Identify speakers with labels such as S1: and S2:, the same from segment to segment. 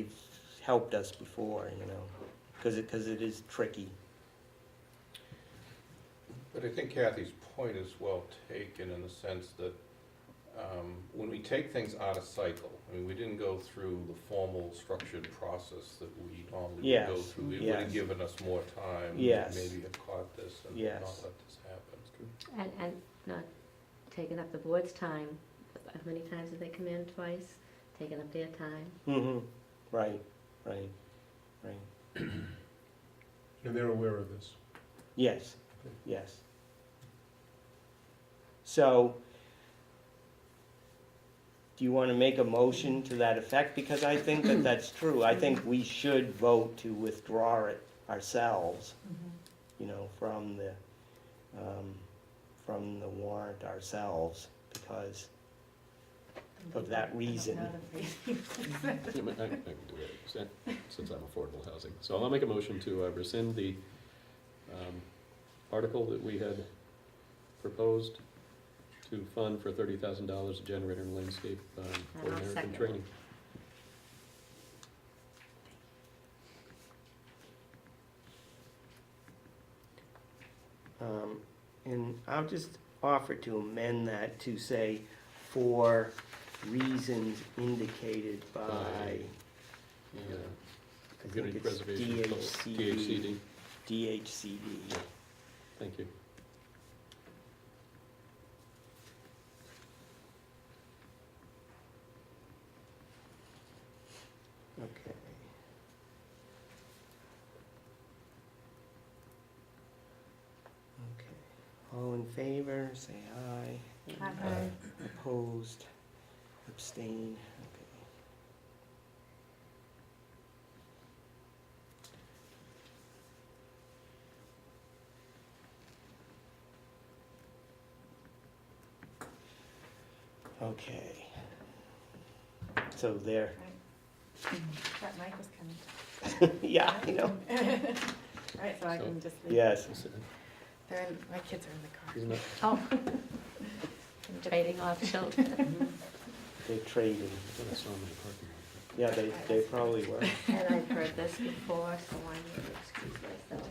S1: they've helped us before, you know, because it is tricky.
S2: But I think Kathy's point is well taken in the sense that when we take things out of cycle, I mean, we didn't go through the formal structured process that we normally would go
S1: Yes,
S2: through. It would
S1: yes.
S2: have given us more time to
S1: Yes.
S2: maybe have caught this and
S1: Yes.
S2: not let this happen.
S3: And not taking up the board's time. How many times did they come in? Twice? Taking up their time?
S1: Mm-hmm, right.
S4: And they're aware of this.
S1: Yes,
S4: Okay.
S1: yes. So, do you want to make a motion to that effect? Because I think that that's true. I think we should vote to withdraw it ourselves, you know, from the warrant ourselves, because of that reason.
S5: Yeah, but I can do it, since I'm affordable housing. So I'll make a motion to rescind the article that we had proposed to fund for $30,000 a generator and landscape for
S3: I'll
S5: American
S3: second.
S5: training.
S1: And I'll just offer to amend that to say, for reasons indicated by,
S5: The
S1: I
S5: Community
S1: think it's
S5: Preservation Code,
S1: DHCD.
S5: DHCD.
S1: DHCD.
S5: Thank you.
S1: Okay. Okay. All in favor, say aye.
S3: Aye.
S1: Opposed, abstain, okay. Okay. So there,
S6: That mic was coming.
S1: yeah, I know,
S6: Right, so I
S5: So-
S6: can just leave.
S1: yes.
S6: They're in, my kids are in the car.
S5: Isn't that,
S3: Oh. Trading off children.
S1: They're trading.
S5: I thought I saw them in the parking lot.
S1: Yeah, they probably were.
S3: And I've heard this before, so I need to excuse myself.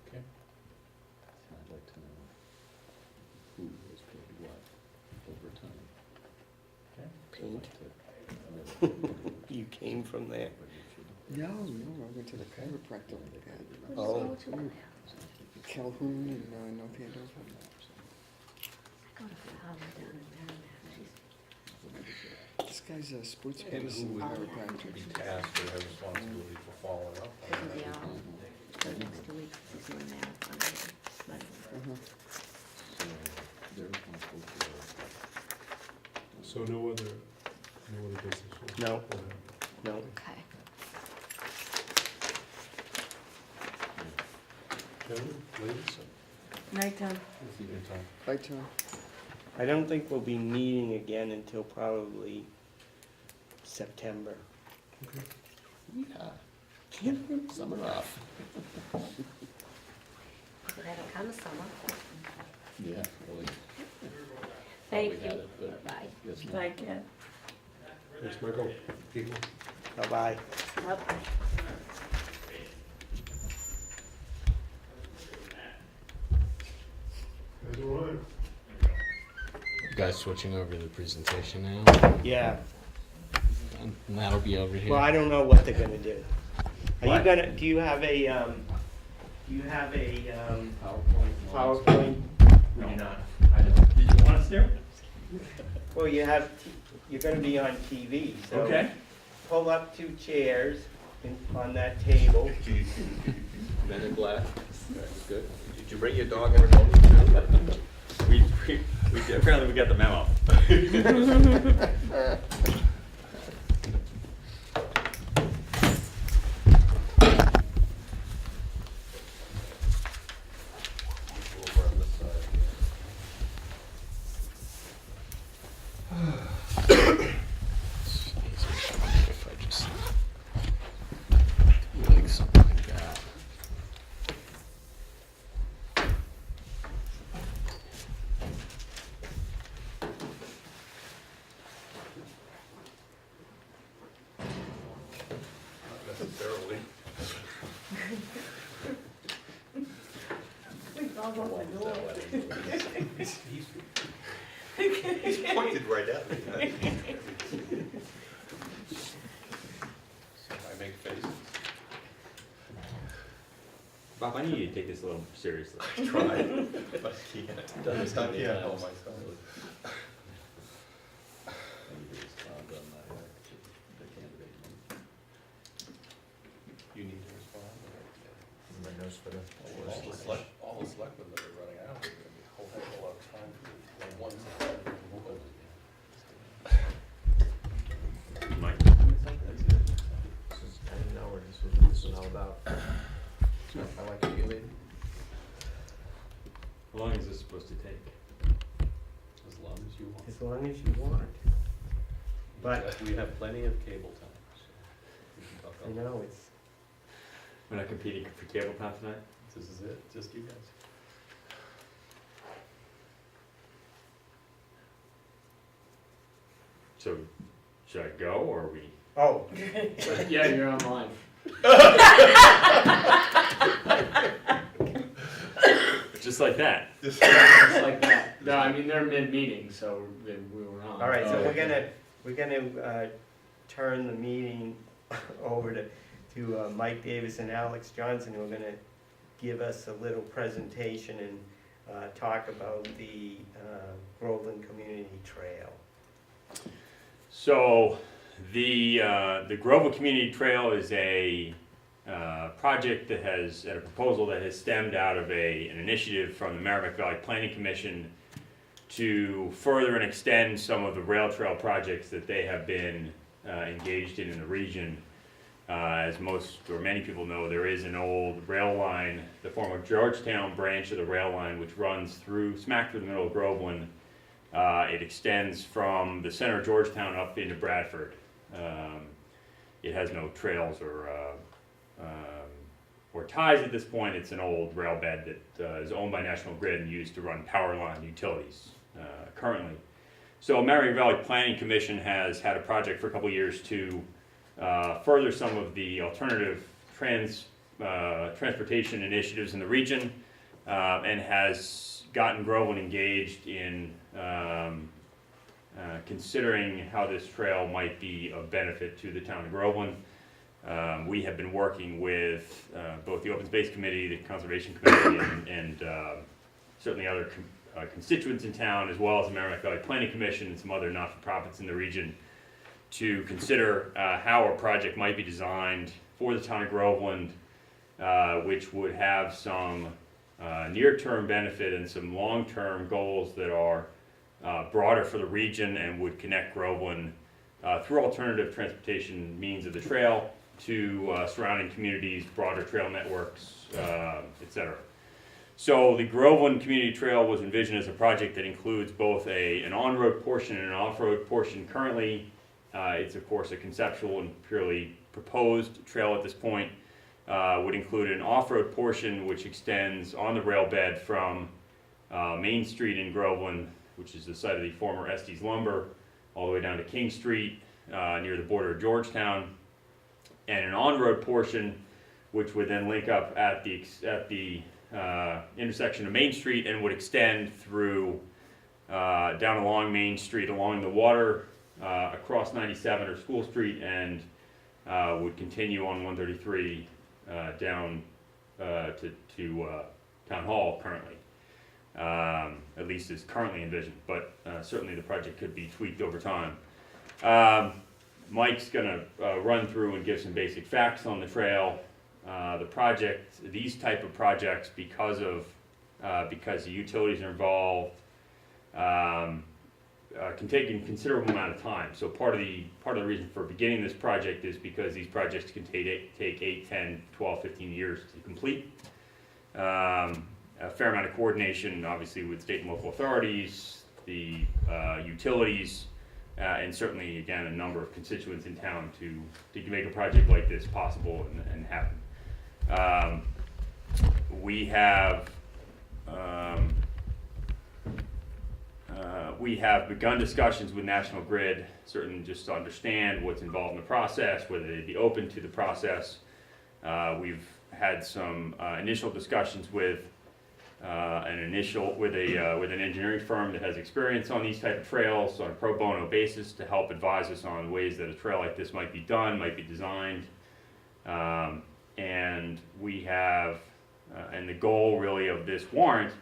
S2: Okay.
S5: I'd like to know who was paid what over time.
S1: Paint.
S5: I'd like to-
S1: You came from there.
S7: No, I went to the chiropractor at
S1: Oh.
S7: Calhoun in North Andover.
S3: I go to Howard down in Merrimack.
S7: This guy's a sports
S2: And
S7: medicine
S2: who would
S7: chiropractor.
S2: be tasked or have responsibility for following up
S3: She's
S2: on
S3: gonna be
S2: that?
S3: out for the next 2 weeks. She's doing marathon. But
S7: Uh-huh.
S5: So they're responsible for,
S4: So no other business?
S1: No. No,
S3: okay.
S4: Gentlemen, ladies?
S6: Nighttime.
S2: Evening time.
S7: Bye, Tom.
S1: I don't think we'll be meeting again until probably September.
S5: yeah, summer off.
S3: Did I have come summer?
S5: Yeah, really.
S3: Thank
S5: Probably had
S3: you.
S5: it, but
S3: Bye.
S5: guess not.
S6: Like, yeah.
S4: Thanks, Michael. People?
S1: Bye-bye.
S3: Yep.
S4: Guys all right?
S8: You guys switching over to the presentation now?
S1: Yeah,
S8: And that'll be over here.
S1: well, I don't know what they're gonna do. Are you
S8: What?
S1: gonna, do you have a, PowerPoint?
S9: We do not. I don't. Did you want us there?
S1: Well, you're gonna be on TV, so.
S9: Okay.
S1: Pull up 2 chairs on that table.
S5: Men in black, that's good.
S2: Did you bring your dog and pony too?
S9: We apparently we got the memo.
S2: Over on this side.
S8: It's easier if I just like something like that.
S6: I'll go to the door.
S2: He's pointed right at me. I make faces.
S9: Bob, I need you to take this a little seriously.
S2: I tried, but I can't. I can't help myself. You need to respond?
S8: My nose for the.
S2: All the selectmen that are running out, there's gonna be a whole heck of a lot of time for the ones that are moving.
S9: Mike?
S8: I didn't know where this was all about. I like it, you lead.
S9: How long is this supposed to take?
S2: As long as you want.
S1: As long as you want. But,
S2: We have plenty of cable time, so we can talk
S1: I
S2: all.
S1: know, it's,
S9: We're not competing for cable time tonight?
S2: This is it, just you guys.
S9: So, should I go, or are we?
S1: oh,
S8: Yeah, you're online.
S9: Just like that?
S8: Just like that. No, I mean, they're mid-meeting, so we were on.
S1: all right, so
S9: Oh,
S1: we're gonna turn the meeting over to Mike Davis and Alex Johnson, who are gonna give us a little presentation and talk about the Groveland Community Trail.
S9: So, the Groveland Community Trail is a project that has, and a proposal that has stemmed out of an initiative from the Merrimack Valley Planning Commission to further and extend some of the rail trail projects that they have been engaged in the region. As most or many people know, there is an old rail line, the former Georgetown branch of the rail line, which runs smack through the middle of Groveland. It extends from the center of Georgetown up into Bradford. It has no trails or ties at this point. It's an old rail bed that is owned by National Grid and used to run power line utilities currently. So Merrimack Valley Planning Commission has had a project for a couple of years to further some of the alternative transportation initiatives in the region, and has gotten Groveland engaged in considering how this trail might be of benefit to the town of Groveland. We have been working with both the Open Space Committee, the Conservation Committee, and certainly other constituents in town, as well as the Merrimack Valley Planning Commission and some other not-for-profits in the region, to consider how a project might be designed for the town of Groveland, which would have some near-term benefit and some long-term goals that are broader for the region and would connect Groveland through alternative transportation means of the trail to surrounding communities, broader trail networks, etc. So the Groveland Community Trail was envisioned as a project that includes both an on-road portion and an off-road portion. Currently, it's of course a conceptual and purely proposed trail at this point. Would include an off-road portion which extends on the rail bed from Main Street in Groveland, which is the site of the former Estes Lumber, all the way down to King Street near the border of Georgetown, and an on-road portion which would then link up at the intersection of Main Street and would extend through down along Main Street, along the water, across 97 or School Street, and would continue on 133 down to Town Hall currently. At least is currently envisioned, but certainly the project could be tweaked over time. Mike's gonna run through and give some basic facts on the trail. The project, these type of projects, because the utilities are involved, can take a considerable amount of time. So part of the reason for beginning this project is because these projects can take 8, 10, 12, 15 years to complete. A fair amount of coordination, obviously, with state and local authorities, the utilities, and certainly, again, a number of constituents in town to make a project like this possible and happen. We have begun discussions with National Grid, certainly just to understand what's involved in the process, whether they'd be open to the process. We've had some initial discussions with with an engineering firm that has experience on these type of trails on a pro bono basis to help advise us on ways that a trail like this might be done, might be designed. And we have, and the goal really of this warrant,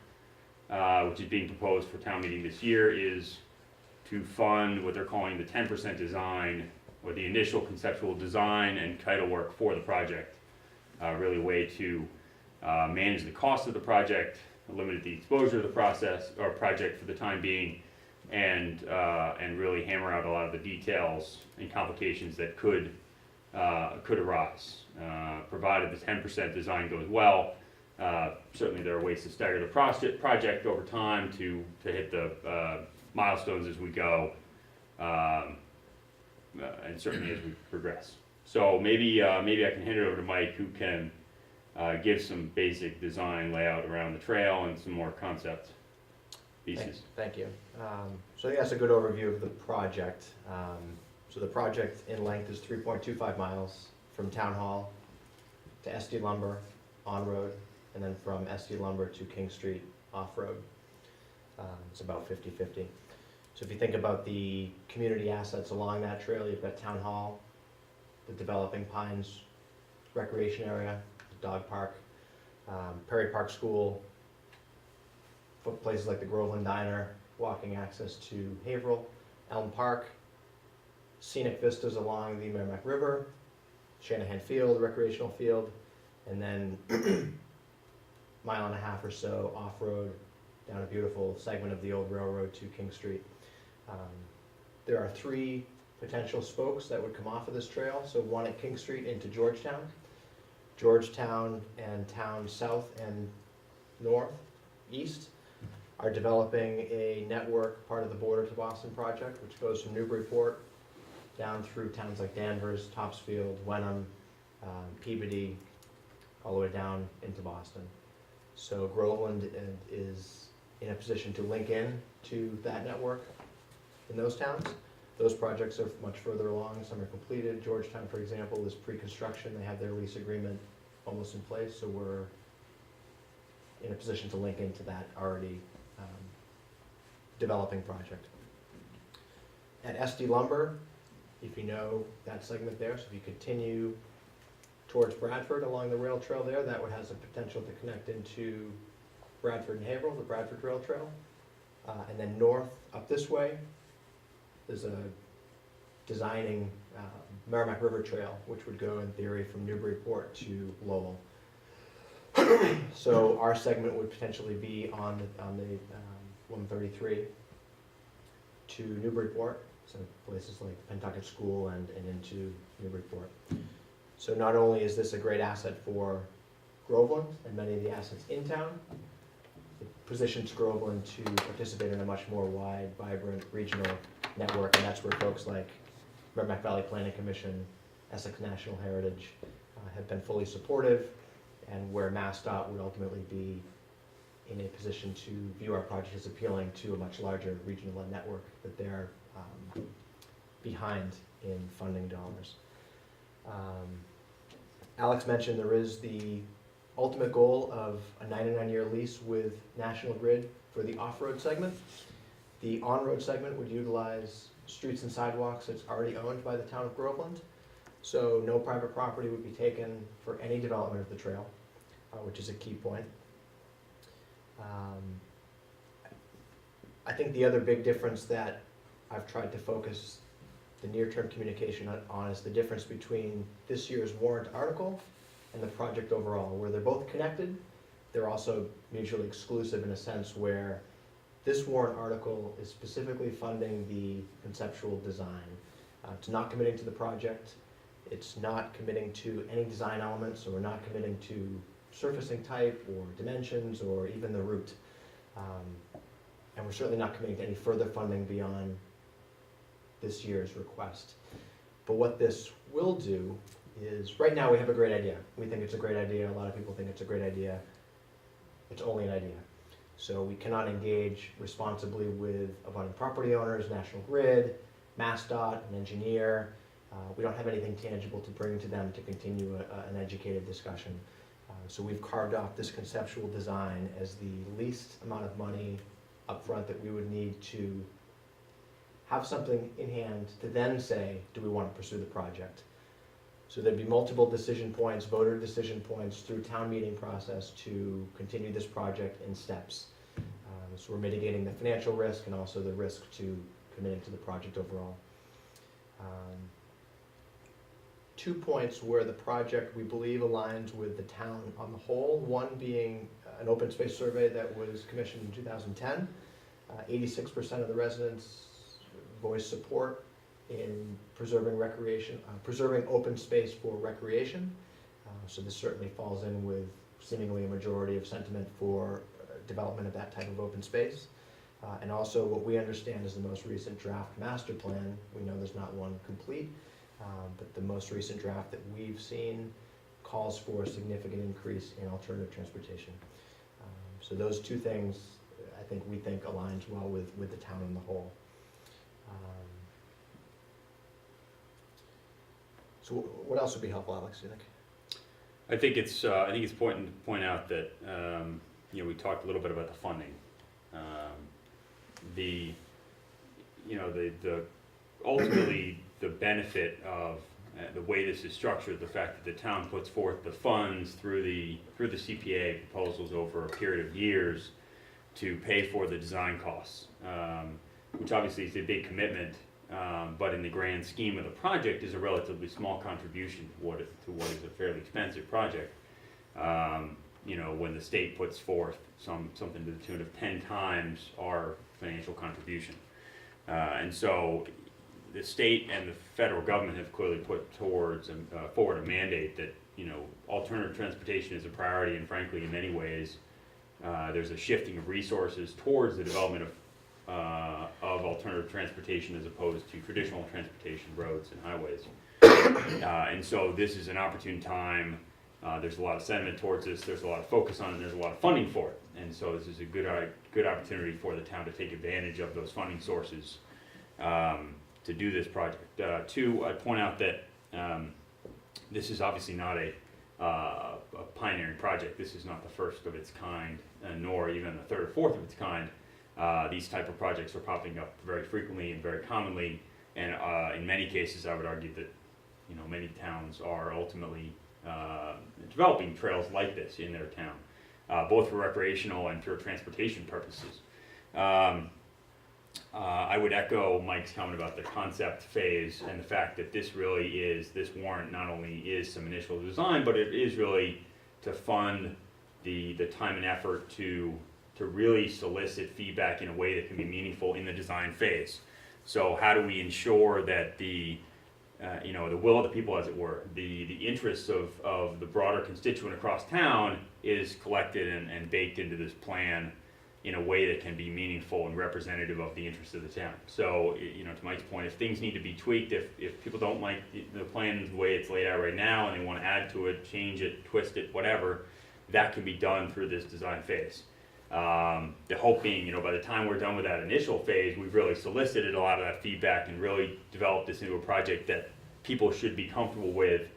S9: which is being proposed for town meeting this year, is to fund what they're calling the 10% design, or the initial conceptual design and title work for the project. Really a way to manage the cost of the project, limit the exposure of the process or project for the time being, and really hammer out a lot of the details and complications that could arise. Provided the 10% design goes well, certainly there are ways to stagger the project over time to hit the milestones as we go, and certainly as we progress. So maybe I can hand it over to Mike, who can give some basic design layout around the trail and some more concept pieces.
S10: Thank you. So I think that's a good overview of the project. So the project in length is 3.25 miles from Town Hall to SD Lumber on-road, and then from SD Lumber to King Street off-road. It's about 50-50. So if you think about the community assets along that trail, you've got Town Hall, the Developing Pines Recreation Area, the dog park, Perry Park School, places like the Groveland Diner, walking access to Haverhill, Elm Park, scenic vistas along the Merrimack River, Shanahan Field, recreational field, and then mile and a half or so off-road down a beautiful segment of the old railroad to King Street. There are 3 potential spokes that would come off of this trail, so one at King Street into Georgetown, Georgetown and Town South and North, East, are developing a network, part of the Border to Boston project, which goes from Newburyport down through towns like Danvers, Topsfield, Wenham, Peabody, all the way down into Boston. So Groveland is in a position to link in to that network in those towns. Those projects are much further along, some are completed. Georgetown, for example, is pre-construction, they have their lease agreement almost in place, so we're in a position to link into that already developing project. At SD Lumber, if you know that segment there, so if you continue towards Bradford along the rail trail there, that would have the potential to connect into Bradford and Haverhill, the Bradford Rail Trail. And then north up this way, there's a designing Merrimack River Trail, which would go in theory from Newburyport to Lowell. So our segment would potentially be on the 133 to Newburyport, so places like Pentucket School and into Newburyport. So not only is this a great asset for Groveland and many of the assets in town, it positions Groveland to participate in a much more wide, vibrant regional network, and that's where folks like Merrimack Valley Planning Commission, Essex National Heritage have been fully supportive, and where MassDOT would ultimately be in a position to view our project as appealing to a much larger regional network that they're behind in funding dollars. Alex mentioned there is the ultimate goal of a 99-year lease with National Grid for the off-road segment. The on-road segment would utilize streets and sidewalks that's already owned by the town of Groveland. So no private property would be taken for any development of the trail, which is a key point. I think the other big difference that I've tried to focus the near-term communication on is the difference between this year's warrant article and the project overall. Where they're both connected, they're also mutually exclusive in a sense where this warrant article is specifically funding the conceptual design. It's not committing to the project, it's not committing to any design elements, so we're not committing to surfacing type or dimensions or even the route. And we're certainly not committing to any further funding beyond this year's request. But what this will do is, right now we have a great idea. We think it's a great idea, a lot of people think it's a great idea. It's only an idea. So we cannot engage responsibly with abutting property owners, National Grid, MassDOT, an engineer. We don't have anything tangible to bring to them to continue an educated discussion. So we've carved off this conceptual design as the least amount of money upfront that we would need to have something in hand to then say, do we want to pursue the project? So there'd be multiple decision points, voter decision points through town meeting process to continue this project in steps. So we're mitigating the financial risk and also the risk to committing to the project overall. 2 points where the project, we believe, aligns with the town on the whole. One being an open space survey that was commissioned in 2010. 86% of the residents voiced support in preserving recreation, preserving open space for recreation. So this certainly falls in with seemingly a majority of sentiment for development of that type of open space. And also what we understand is the most recent draft master plan. We know there's not one complete, but the most recent draft that we've seen calls for a significant increase in alternative transportation. So those two things, we think aligns well with the town on the whole. So what else would be helpful, Alex, do you think?
S9: I think it's important to point out that, we talked a little bit about the funding. Ultimately, the benefit of the way this is structured, the fact that the town puts forth the funds through the CPA proposals over a period of years to pay for the design costs, which obviously is a big commitment, but in the grand scheme of the project is a relatively small contribution to what is a fairly expensive project. When the state puts forth something to the tune of 10 times our financial contribution. And so the state and the federal government have clearly put forward a mandate that, alternative transportation is a priority, and frankly, in many ways, there's a shifting of resources towards the development of alternative transportation as opposed to traditional transportation, roads and highways. And so this is an opportune time. There's a lot of sentiment towards this, there's a lot of focus on it, and there's a lot of funding for it. And so this is a good opportunity for the town to take advantage of those funding sources to do this project. Two, I'd point out that this is obviously not a pioneering project. This is not the first of its kind, nor even the third or fourth of its kind. These type of projects are popping up very frequently and very commonly, and in many cases I would argue that many towns are ultimately developing trails like this in their town, both for recreational and pure transportation purposes. I would echo Mike's comment about the concept phase and the fact that this warrant not only is some initial design, but it is really to fund the time and effort to really solicit feedback in a way that can be meaningful in the design phase. So how do we ensure that the will of the people, as it were, the interests of the broader constituent across town is collected and baked into this plan in a way that can be meaningful and representative of the interests of the town. So, to Mike's point, if things need to be tweaked, if people don't like the plan the way it's laid out right now and they want to add to it, change it, twist it, whatever, that can be done through this design phase. The hope being, by the time we're done with that initial phase, we've really solicited a lot of that feedback and really developed this into a project that people should be comfortable with,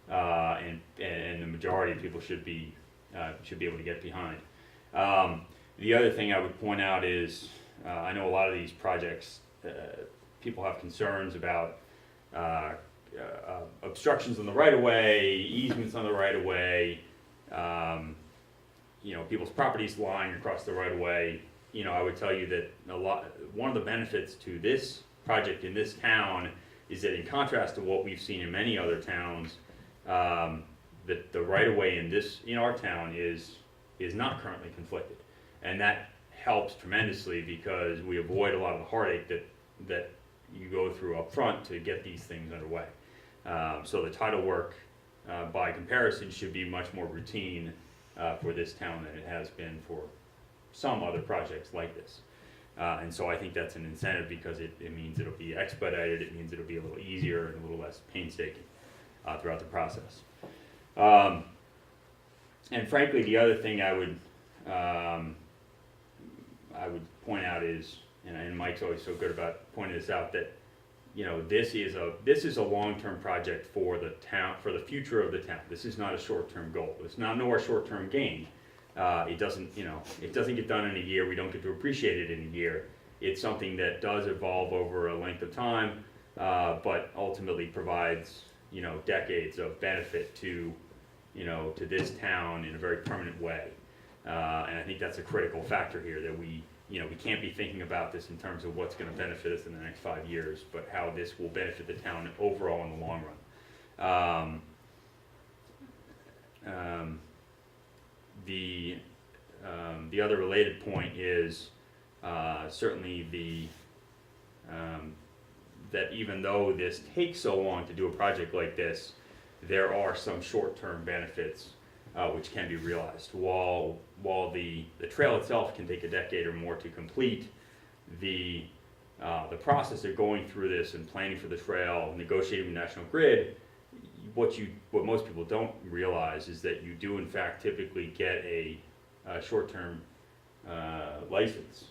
S9: and the majority of people should be able to get behind. The other thing I would point out is, I know a lot of these projects, people have concerns about obstructions on the right-of-way, easements on the right-of-way, people's properties lying across the right-of-way. I would tell you that one of the benefits to this project in this town is that, in contrast to what we've seen in many other towns, that the right-of-way in our town is not currently conflicted. And that helps tremendously because we avoid a lot of the heartache that you go through up front to get these things underway. So the title work, by comparison, should be much more routine for this town than it has been for some other projects like this. And so I think that's an incentive because it means it'll be expedited, it means it'll be a little easier and a little less painstaking throughout the process. And frankly, the other thing I would point out is, and Mike's always so good about pointing this out, that you know, this is a long-term project for the town, for the future of the town. This is not a short-term goal. It's not nor a short-term gain. It doesn't, you know, it doesn't get done in a year. We don't get to appreciate it in a year. It's something that does evolve over a length of time, but ultimately provides, you know, decades of benefit to, you know, to this town in a very permanent way. And I think that's a critical factor here, that we, you know, we can't be thinking about this in terms of what's gonna benefit us in the next 5 years, but how this will benefit the town overall in the long run. The other related point is certainly that even though this takes so long to do a project like this, there are some short-term benefits which can be realized. While the trail itself can take a decade or more to complete, the process of going through this and planning for the trail, negotiating with National Grid, what most people don't realize is that you do in fact typically get a short-term license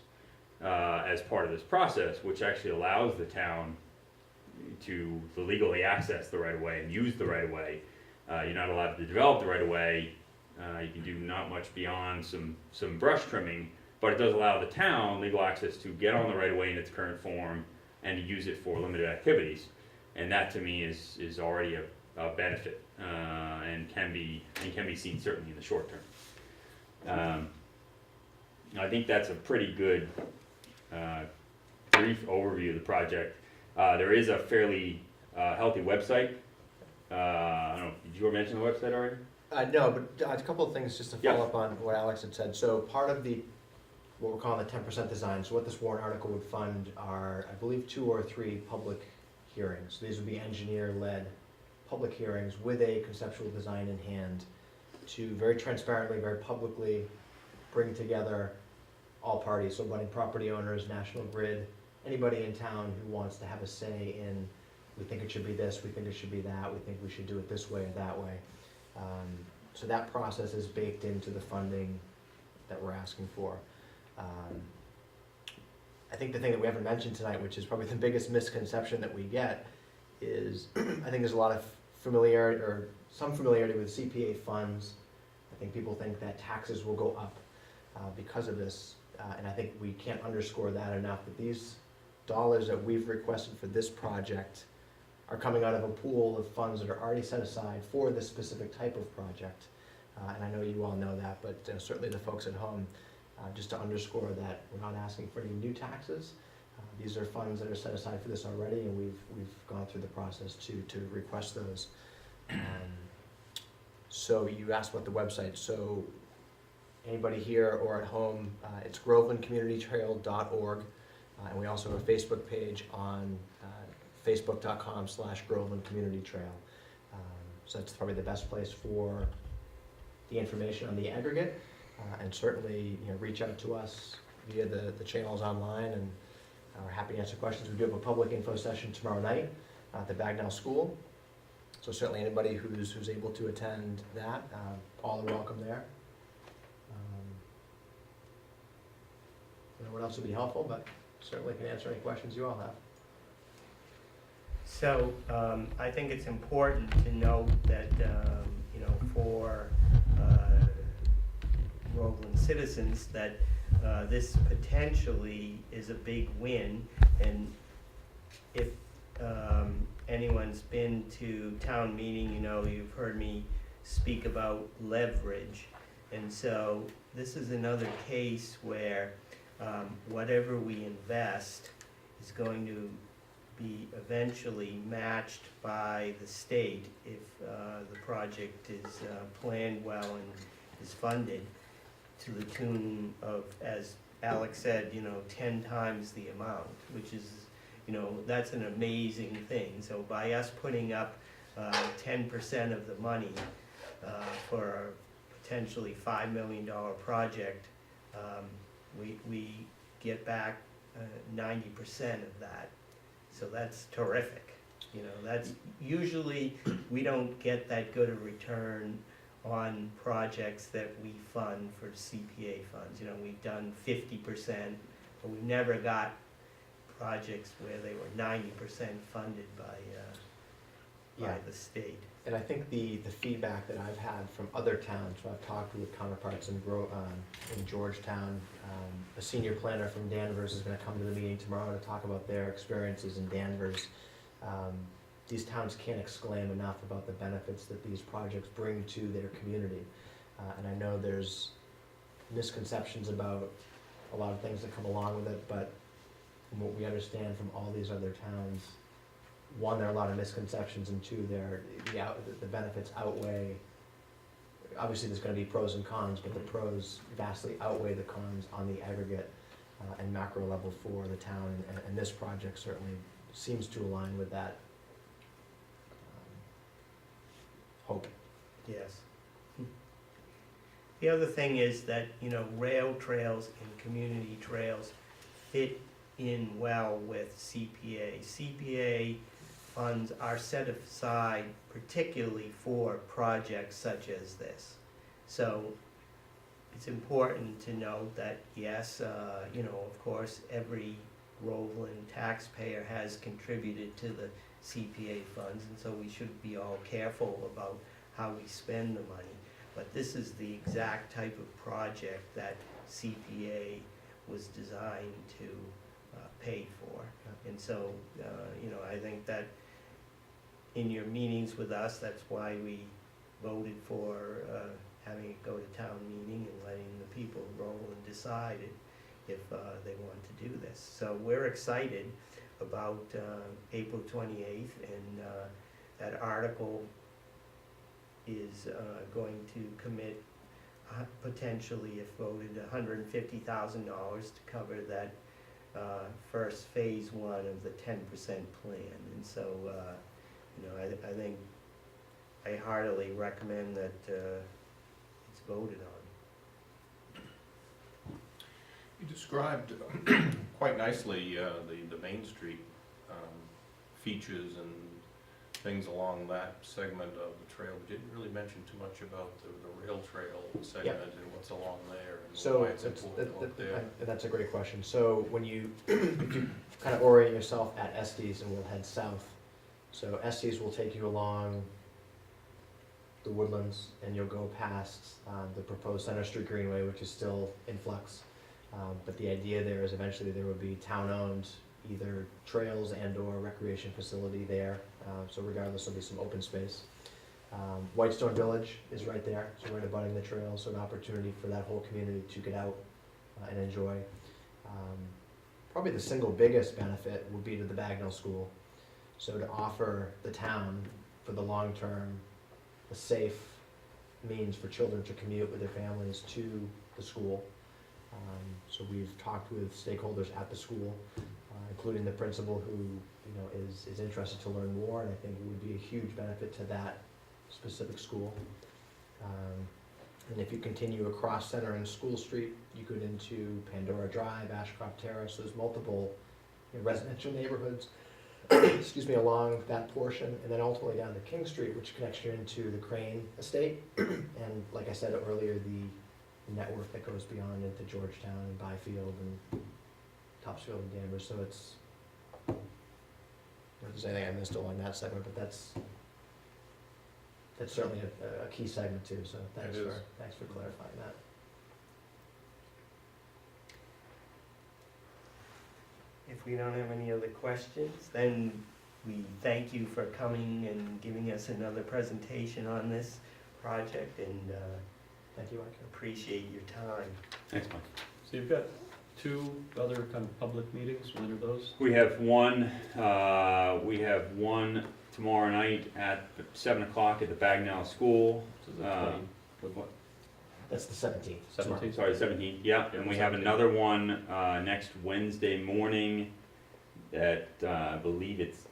S9: as part of this process, which actually allows the town to legally access the right-of-way and use the right-of-way. You're not allowed to develop the right-of-way. You can do not much beyond some brush trimming, but it does allow the town legal access to get on the right-of-way in its current form and to use it for limited activities. And that to me is already a benefit and can be seen certainly in the short term. I think that's a pretty good brief overview of the project. There is a fairly healthy website. I don't know, did you mention the website already?
S10: No, but a couple of things just to follow up on what Alex had said. So part of what we're calling the 10% design, so what this warrant article would fund are, I believe, 2 or 3 public hearings. These would be engineer-led public hearings with a conceptual design in hand to very transparently, very publicly bring together all parties, so budding property owners, National Grid, anybody in town who wants to have a say in, we think it should be this, we think it should be that, we think we should do it this way or that way. So that process is baked into the funding that we're asking for. I think the thing that we haven't mentioned tonight, which is probably the biggest misconception that we get, is I think there's a lot of familiarity, or some familiarity with CPA funds. I think people think that taxes will go up because of this, and I think we can't underscore that enough, that these dollars that we've requested for this project are coming out of a pool of funds that are already set aside for this specific type of project. And I know you all know that, but certainly the folks at home, just to underscore that we're not asking for any new taxes. These are funds that are set aside for this already, and we've gone through the process to request those. So you asked about the website. So anybody here or at home, it's grovelandcommunitytrail.org. And we also have a Facebook page on facebook.com/Groveland Community Trail. So that's probably the best place for the information on the aggregate. And certainly, reach out to us via the channels online, and we're happy to answer questions. We do have a public info session tomorrow night at the Bagnell School. So certainly anybody who's able to attend that, all are welcome there. I don't know what else would be helpful, but certainly can answer any questions you all have.
S1: So I think it's important to note that, for Groveland citizens, that this potentially is a big win. And if anyone's been to town meeting, you've heard me speak about leverage. And so this is another case where whatever we invest is going to be eventually matched by the state if the project is planned well and is funded to the tune of, as Alex said, 10 times the amount, which is, that's an amazing thing. So by us putting up 10% of the money for a potentially $5 million project, we get back 90% of that. So that's terrific. That's usually, we don't get that good a return on projects that we fund for CPA funds. We've done 50%, but we've never got projects where they were 90% funded by
S10: Yeah.
S1: the state.
S10: And I think the feedback that I've had from other towns, so I've talked with counterparts in Georgetown, a senior planner from Danvers is gonna come to the meeting tomorrow to talk about their experiences in Danvers. These towns can't exclaim enough about the benefits that these projects bring to their community. And I know there's misconceptions about a lot of things that come along with it, but from what we understand from all these other towns, one, there are a lot of misconceptions, and two, the benefits outweigh, obviously there's gonna be pros and cons, but the pros vastly outweigh the cons on the aggregate and macro level for the town, and this project certainly seems to align with that hope.
S1: Yes. The other thing is that, rail trails and community trails fit in well with CPA. CPA funds are set aside particularly for projects such as this. So it's important to note that, yes, of course, every Groveland taxpayer has contributed to the CPA funds, and so we should be all careful about how we spend the money. But this is the exact type of project that CPA was designed to pay for. And so, I think that in your meetings with us, that's why we voted for having it go to town meeting and letting the people roll and decide if they want to do this. So we're excited about April 28th, and that article is going to commit potentially, if voted, $150,000 to cover that first phase one of the 10% plan. And so, I think I heartily recommend that it's voted on.
S2: You described quite nicely the Main Street features and things along that segment of the trail. We didn't really mention too much about the rail trail segment and what's along there and why it's important to look there.
S10: That's a great question. So when you, if you kind of orient yourself at Estes, and we'll head south. So Estes will take you along the Woodlands, and you'll go past the proposed Center Street Greenway, which is still in flux. But the idea there is eventually there will be town-owned either trails and or recreation facility there. So regardless, there'll be some open space. Whitestone Village is right there, so right abutting the trail, so an opportunity for that whole community to get out and enjoy. Probably the single biggest benefit would be to the Bagnell School. So to offer the town, for the long term, a safe means for children to commute with their families to the school. So we've talked with stakeholders at the school, including the principal who is interested to learn more, and I think it would be a huge benefit to that specific school. And if you continue across Center and School Street, you go into Pandora Drive, Ashcroft Terrace. There's multiple residential neighborhoods excuse me, along that portion, and then ultimately down to King Street, which connects you into the Crane Estate. And like I said earlier, the network that goes beyond into Georgetown and Byfield and Topsfield and Danvers. So it's, if there's anything I missed along that segment, but that's certainly a key segment too, so thanks for clarifying that.
S1: If we don't have any other questions, then we thank you for coming and giving us another presentation on this project, and
S10: Thank you, Mike.
S1: appreciate your time.
S9: Thanks, Mike.
S5: So you've got two other kind of public meetings, when are those?
S9: We have one tomorrow night at 7 o'clock at the Bagnell School. What?
S10: That's the 17th.
S5: 17th?
S9: Sorry, 17th, yeah, and we have
S5: 17th.
S9: another one next Wednesday morning at, I believe it's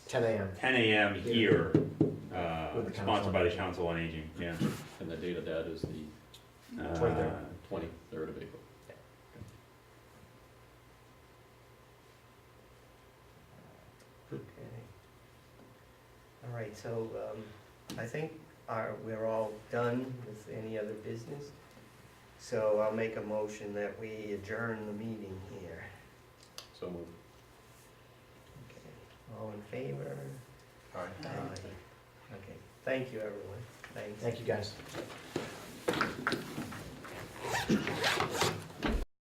S10: 10 a.m.
S9: 10 a.m. here,
S10: With the Council
S9: sponsored
S10: on
S9: by the
S10: Aging.
S9: Council on Aging, yeah.
S5: And the date of that is the
S10: 23rd.
S5: 23rd of April.
S1: Okay. All right, so I think we're all done with any other business. So I'll make a motion that we adjourn the meeting here.
S5: So moved.
S1: Aye. Okay, thank you, everyone. Thanks.
S10: Thank you, guys.